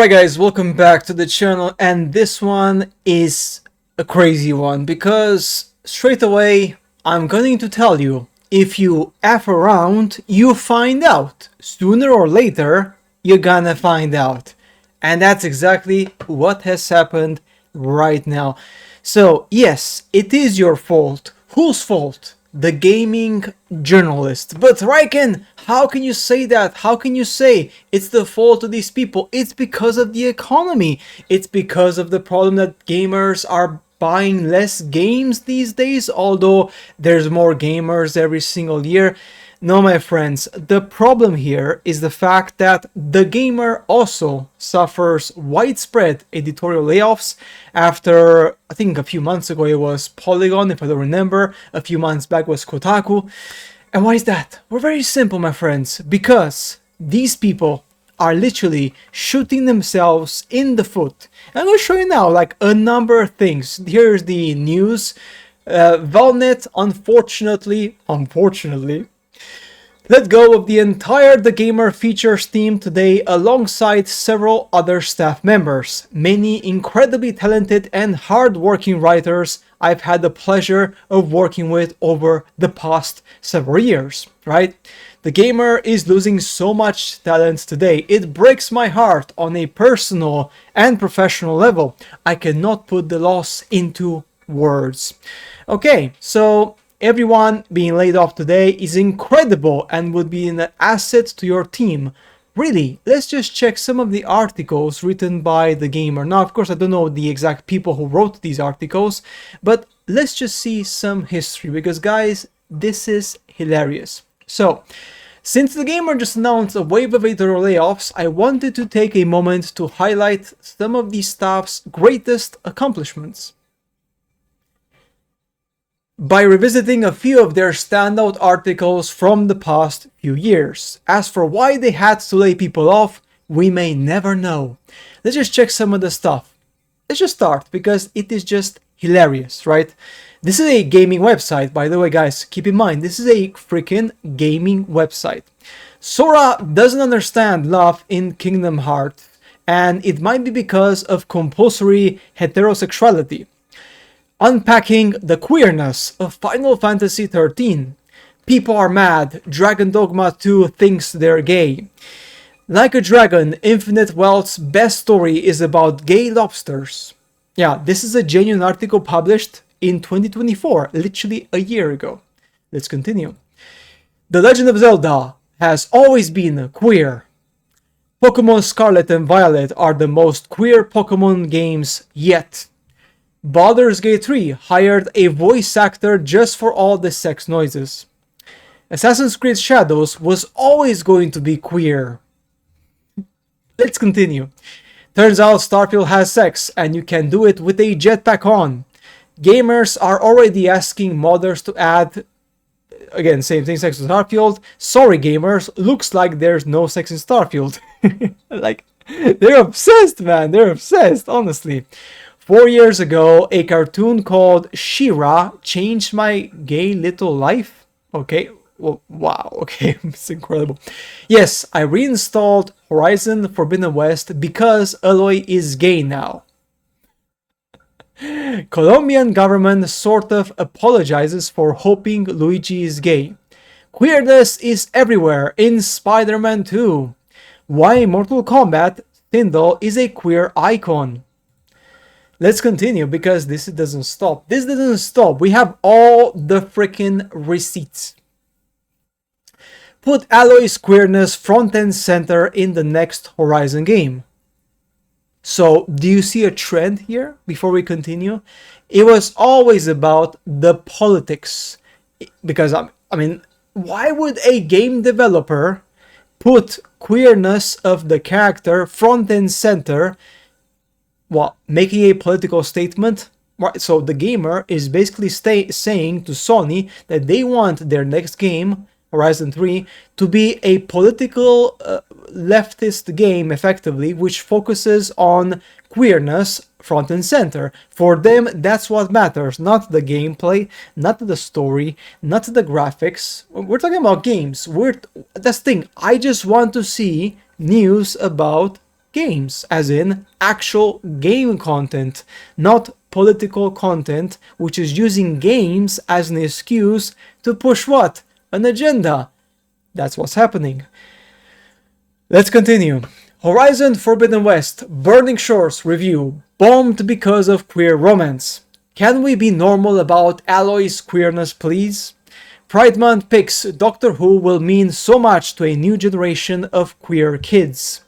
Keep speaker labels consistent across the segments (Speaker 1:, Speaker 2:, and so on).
Speaker 1: Alright guys, welcome back to the channel, and this one is a crazy one because straight away I'm going to tell you, if you F around, you find out. Sooner or later, you're gonna find out. And that's exactly what has happened right now. So yes, it is your fault. Whose fault? The gaming journalist. But Riken, how can you say that? How can you say it's the fault of these people? It's because of the economy. It's because of the problem that gamers are buying less games these days, although there's more gamers every single year. No, my friends, the problem here is the fact that the gamer also suffers widespread editorial layoffs after, I think a few months ago it was Polygon, if I don't remember, a few months back was Kotaku. And why is that? Well, very simple, my friends, because these people are literally shooting themselves in the foot. And I'm going to show you now like a number of things. Here's the news. Valnet, unfortunately, let go of the entire The Gamer features team today alongside several other staff members, many incredibly talented and hard-working writers I've had the pleasure of working with over the past several years, right? The Gamer is losing so much talent today. It breaks my heart on a personal and professional level. I cannot put the loss into words. Okay, so everyone being laid off today is incredible and would be an asset to your team. Really, let's just check some of the articles written by The Gamer. Now, of course, I don't know the exact people who wrote these articles, but let's just see some history because, guys, this is hilarious. So, since The Gamer just announced a wave of editorial layoffs, I wanted to take a moment to highlight some of the staff's greatest accomplishments by revisiting a few of their standout articles from the past few years. As for why they had to lay people off, we may never know. Let's just check some of the stuff. Let's just start because it is just hilarious, right? This is a gaming website, by the way, guys. Keep in mind, this is a freaking gaming website. Sora doesn't understand love in Kingdom Hearts, and it might be because of compulsory heterosexuality. Unpacking the queerness of Final Fantasy XIII. People are mad. Dragon Dogma 2 thinks they're gay. Like a Dragon, Infinite Wealth's best story is about gay lobsters. Yeah, this is a genuine article published in 2024, literally a year ago. Let's continue. The Legend of Zelda has always been queer. Pokemon Scarlet and Violet are the most queer Pokemon games yet. Baldur's Gate 3 hired a voice actor just for all the sex noises. Assassin's Creed Shadows was always going to be queer. Let's continue. Turns out Starfield has sex, and you can do it with a jetpack on. Gamers are already asking modders to add, again, same thing, sex in Starfield. Sorry gamers, looks like there's no sex in Starfield. Like, they're obsessed, man, they're obsessed, honestly. 4 years ago, a cartoon called She-Ra changed my gay little life. Okay, well, wow, okay, it's incredible. Yes, I reinstalled Horizon Forbidden West because Aloy is gay now. Colombian government sort of apologizes for hoping Luigi is gay. Queerness is everywhere in Spider-Man 2. Why Mortal Kombat Tyndall is a queer icon. Let's continue because this doesn't stop. This doesn't stop. We have all the freaking receipts. Put Aloy's queerness front and center in the next Horizon game. So, do you see a trend here before we continue? It was always about the politics. Because, I mean, why would a game developer put queerness of the character front and center? Well, making a political statement. So the Gamer is basically saying to Sony that they want their next game, Horizon 3, to be a political leftist game, effectively, which focuses on queerness front and center. For them, that's what matters, not the gameplay, not the story, not the graphics. We're talking about games. That's the thing. I just want to see news about games, as in actual game content, not political content, which is using games as an excuse to push what? An agenda. That's what's happening. Let's continue. Horizon Forbidden West, Burning Shores review, bombed because of queer romance. Can we be normal about Aloy's queerness, please? Pride Month picks Doctor Who will mean so much to a new generation of queer kids.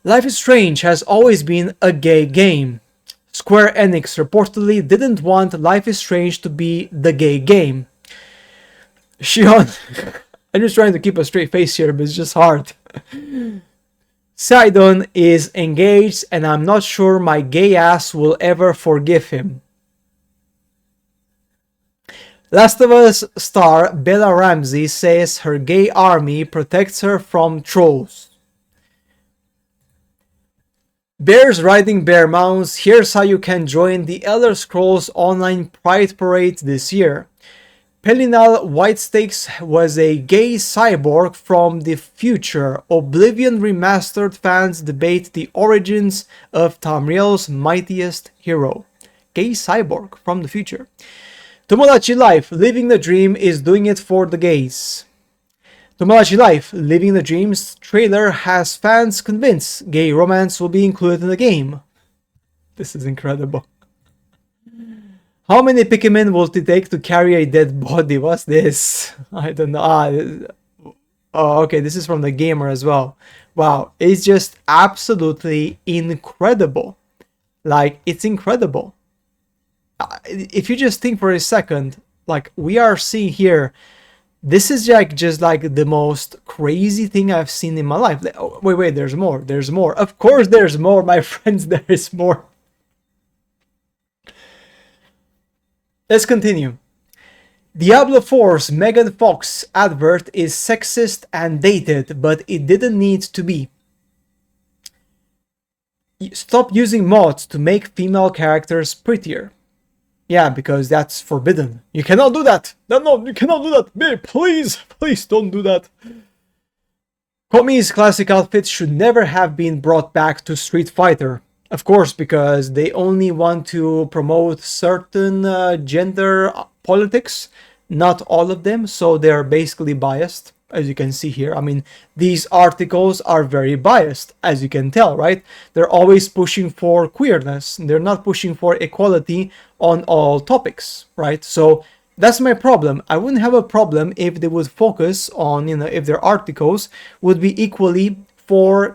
Speaker 1: Life is Strange has always been a gay game. Square Enix reportedly didn't want Life is Strange to be the gay game. Shion, I'm just trying to keep a straight face here, but it's just hard. Sidon is engaged and I'm not sure my gay ass will ever forgive him. Last of Us star Bella Ramsey says her gay army protects her from trolls. Bears riding bear mounts, here's how you can join the Elder Scrolls Online Pride Parade this year. Pelinal Whitestakes was a gay cyborg from the future. Oblivion Remastered fans debate the origins of Tamriel's mightiest hero. Gay cyborg from the future. Tomodachi Life, Living the Dream is doing it for the gays. Tomodachi Life, Living the Dream's trailer has fans convinced gay romance will be included in the game. This is incredible. How many Pikmin will it take to carry a dead body? What's this? I don't know. Oh, okay, this is from the gamer as well. Wow, it's just absolutely incredible. Like, it's incredible. If you just think for a second, like we are seeing here, this is like just like the most crazy thing I've seen in my life. Oh, wait, there's more. There's more. Of course there's more, my friends. There is more. Let's continue. Diablo 4's Megan Fox advert is sexist and dated, but it didn't need to be. Stop using mods to make female characters prettier. Yeah, because that's forbidden. You cannot do that. No, you cannot do that. Babe, please don't do that. Komi's classic outfit should never have been brought back to Street Fighter. Of course, because they only want to promote certain gender politics, not all of them, so they're basically biased, as you can see here. I mean, these articles are very biased, as you can tell, right? They're always pushing for queerness. They're not pushing for equality on all topics, right? So that's my problem. I wouldn't have a problem if they would focus on, if their articles would be equally for,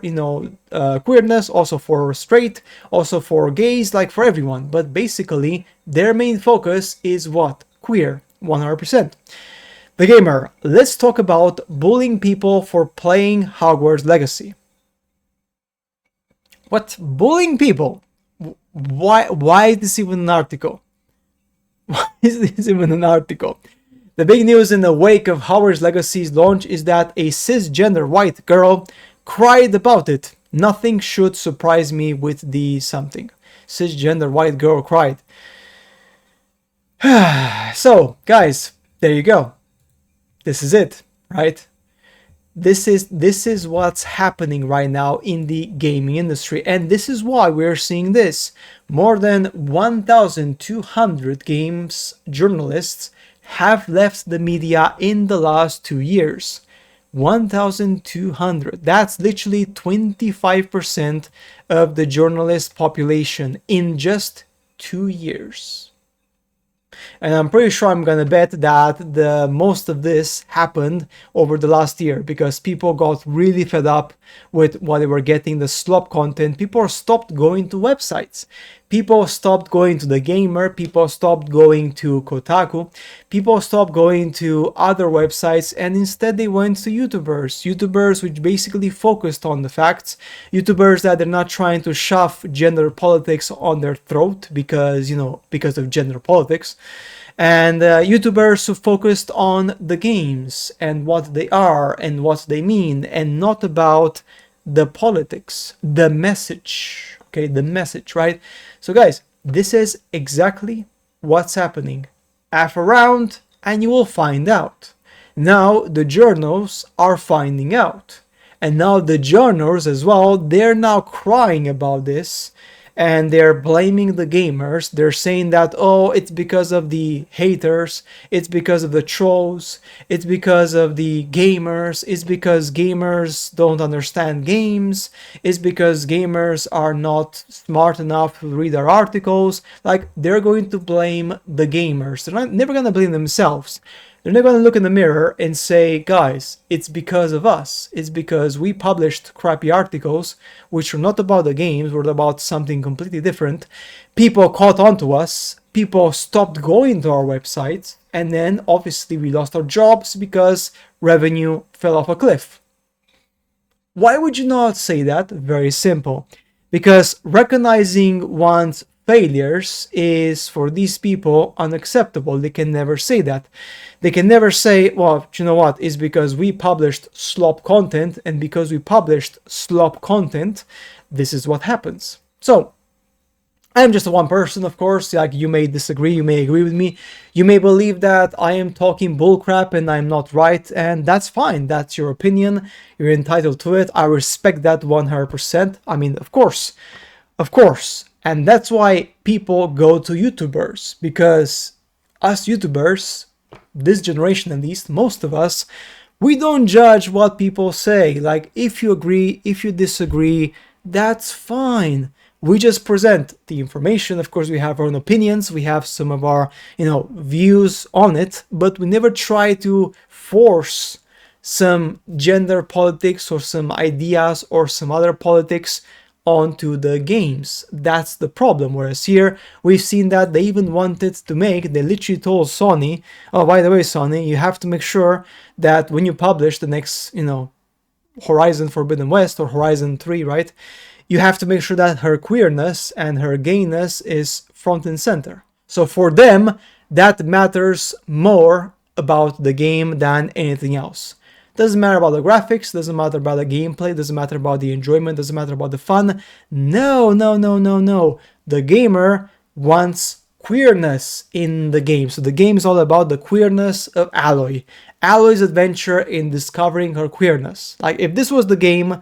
Speaker 1: queerness, also for straight, also for gays, like for everyone. But basically, their main focus is what? Queer, 100%. The Gamer, let's talk about bullying people for playing Hogwarts Legacy. What? Bullying people? Why is this even an article? Why is this even an article? The big news in the wake of Hogwarts Legacy's launch is that a cisgender white girl cried about it. Nothing should surprise me with the something. Cisgender white girl cried. So, guys, there you go. This is it, right? This is what's happening right now in the gaming industry, and this is why we're seeing this. More than 1,200 games journalists have left the media in the last 2 years. 1,200. That's literally 25% of the journalist population in just 2 years. And I'm pretty sure I'm gonna bet that the most of this happened over the last year because people got really fed up with what they were getting, the slop content. People stopped going to websites. People stopped going to The Gamer. People stopped going to Kotaku. People stopped going to other websites, and instead they went to YouTubers. YouTubers which basically focused on the facts. YouTubers that are not trying to shove gender politics on their throat because of gender politics. And YouTubers who focused on the games and what they are and what they mean, and not about the politics, the message. Okay, the message, right? So guys, this is exactly what's happening. F around and you will find out. Now the journals are finding out. And now the Journos as well, they're now crying about this, and they're blaming the gamers. They're saying that, oh, it's because of the haters, it's because of the trolls, it's because of the gamers, it's because gamers don't understand games, it's because gamers are not smart enough to read our articles. Like, they're going to blame the gamers. They're never going to blame themselves. They're not going to look in the mirror and say, guys, it's because of us. It's because we published crappy articles, which were not about the games, were about something completely different. People caught on to us. People stopped going to our website. And then, obviously, we lost our jobs because revenue fell off a cliff. Why would you not say that? Very simple. Because recognizing one's failures is, for these people, unacceptable. They can never say that. They can never say, well, you know what, it's because we published slop content, and because we published slop content, this is what happens. So, I'm just one person, of course. Like, you may disagree, you may agree with me, you may believe that I am talking bullcrap and I'm not right, and that's fine. That's your opinion. You're entitled to it. I respect that 100%. I mean, of course. And that's why people go to YouTubers, because us YouTubers, this generation at least, most of us, we don't judge what people say. Like, if you agree, if you disagree, that's fine. We just present the information. Of course, we have our own opinions, we have some of our, views on it, but we never try to force some gender politics or some ideas or some other politics onto the games. That's the problem. Whereas here, we've seen that they even wanted to they literally told Sony, oh, by the way, Sony, you have to make sure that when you publish the next, Horizon Forbidden West or Horizon 3, right? You have to make sure that her queerness and her gayness is front and center. So for them, that matters more about the game than anything else. Doesn't matter about the graphics, doesn't matter about the gameplay, doesn't matter about the enjoyment, doesn't matter about the fun. No. The gamer wants queerness in the game. So the game is all about the queerness of Aloy. Aloy's adventure in discovering her queerness. Like, if this was the game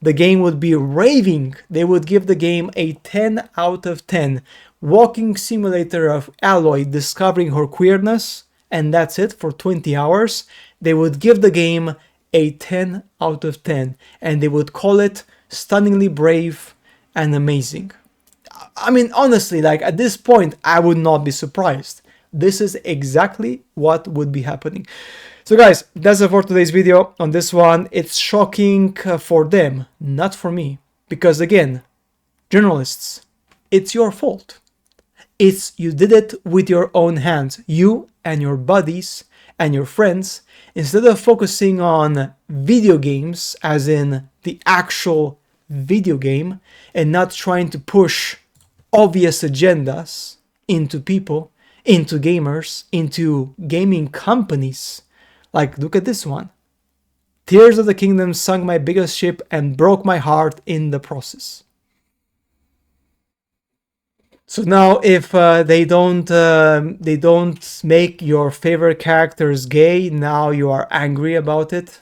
Speaker 1: would be raving. They would give the game a 10 out of 10. Walking simulator of Aloy discovering her queerness, and that's it for 20 hours. They would give the game a 10 out of 10, and they would call it stunningly brave and amazing. I mean, honestly, like, at this point, I would not be surprised. This is exactly what would be happening. So guys, that's it for today's video. On this one, it's shocking for them, not for me. Because again, journalists, it's your fault. You did it with your own hands. You and your buddies and your friends, instead of focusing on video games, as in the actual video game, and not trying to push obvious agendas into people, into gamers, into gaming companies. Like, look at this one. Tears of the Kingdom sunk my biggest ship and broke my heart in the process. So now, if they don't make your favorite characters gay, now you are angry about it.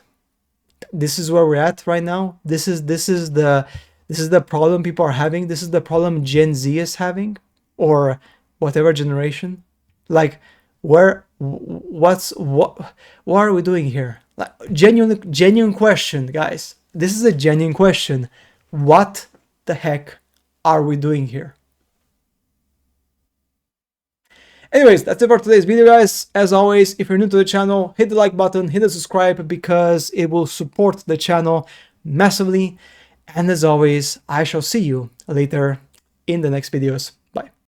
Speaker 1: This is where we're at right now. This is the problem people are having. This is the problem Gen Z is having, or whatever generation. Like, what are we doing here? Like, genuine question, guys. This is a genuine question. What the heck are we doing here? Anyways, that's it for today's video, guys. As always, if you're new to the channel, hit the like button, hit the subscribe, because it will support the channel massively. And as always, I shall see you later in the next videos. Bye.